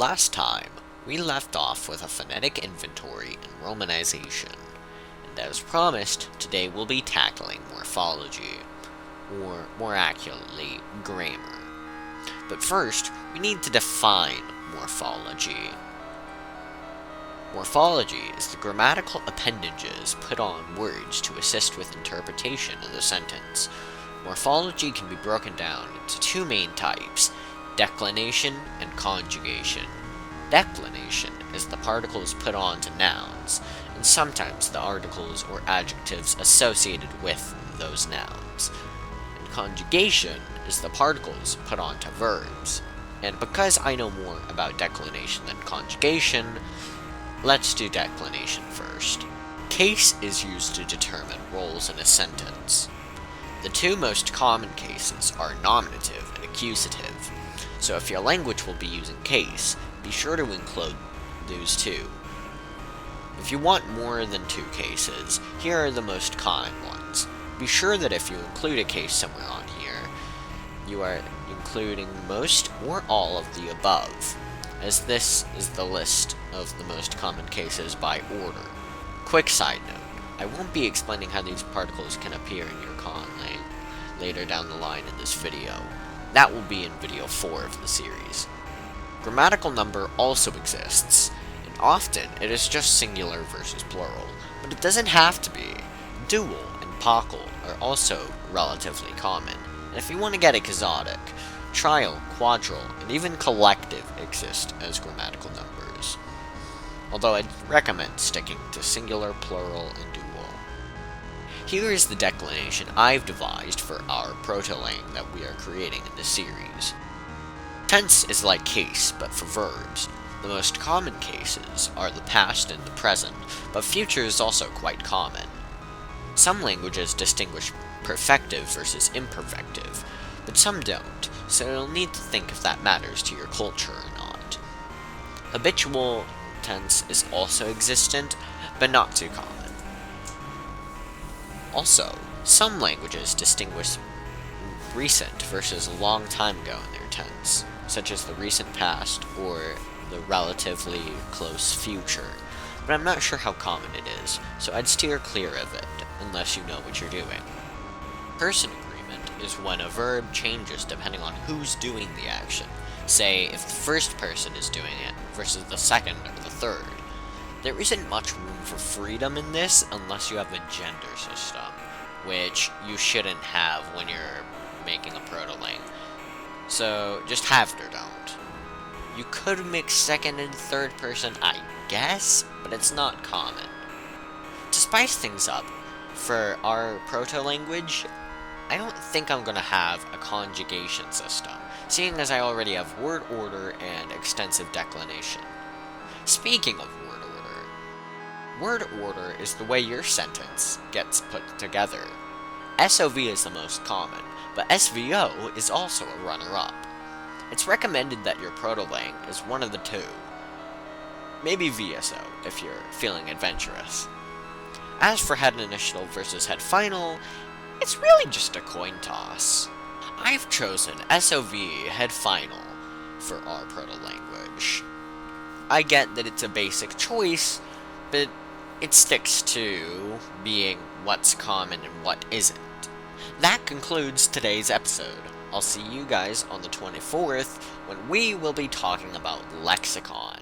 Last time, we left off with a phonetic inventory and romanization, and as promised, today we'll be tackling morphology, or more accurately, grammar. But first, we need to define morphology. Morphology is the grammatical appendages put on words to assist with interpretation of the sentence. Morphology can be broken down into two main types: declination and conjugation. Declination is the particles put on to nouns, and sometimes the articles or adjectives associated with those nouns. And conjugation is the particles put on to verbs. And because I know more about declination than conjugation, let's do declination first. Case is used to determine roles in a sentence. The two most common cases are nominative and accusative, so if your language will be using case, be sure to include those two. If you want more than two cases, here are the most common ones. Be sure that if you include a case somewhere on here, you are including most or all of the above, as this is the list of the most common cases by order. Quick side note, I won't be explaining how these particles can appear in your Conlang later down the line in this video. That will be in video 4 of the series. Grammatical number also exists, and often it is just singular versus plural, but it doesn't have to be. Dual and pockle are also relatively common, and if you want to get exotic, trial, quadral, and even collective exist as grammatical numbers. Although I'd recommend sticking to singular, plural, and dual. Here is the declination I've devised for our proto-lang that we are creating in this series. Tense is like case, but for verbs. The most common cases are the past and the present, but future is also quite common. Some languages distinguish perfective versus imperfective, but some don't, so you'll need to think if that matters to your culture or not. Habitual tense is also existent, but not too common. Also, some languages distinguish recent versus a long time ago in their tense, such as the recent past or the relatively close future, but I'm not sure how common it is, so I'd steer clear of it, unless you know what you're doing. Person agreement is when a verb changes depending on who's doing the action. Say, if the first person is doing it versus the second or the third. There isn't much room for freedom in this unless you have a gender system, which you shouldn't have when you're making a proto-lang. So, just have it or don't. You could mix second and third person, I guess, but it's not common. To spice things up, for our proto-language, I don't think I'm gonna have a conjugation system, seeing as I already have word order and extensive declination. Speaking of word order is the way your sentence gets put together. SOV is the most common, but SVO is also a runner-up. It's recommended that your proto-lang is one of the two. Maybe VSO, if you're feeling adventurous. As for head initial versus head final, it's really just a coin toss. I've chosen SOV head final for our proto-language. I get that it's a basic choice, but it sticks to being what's common and what isn't. That concludes today's episode. I'll see you guys on the 24th when we will be talking about lexicon.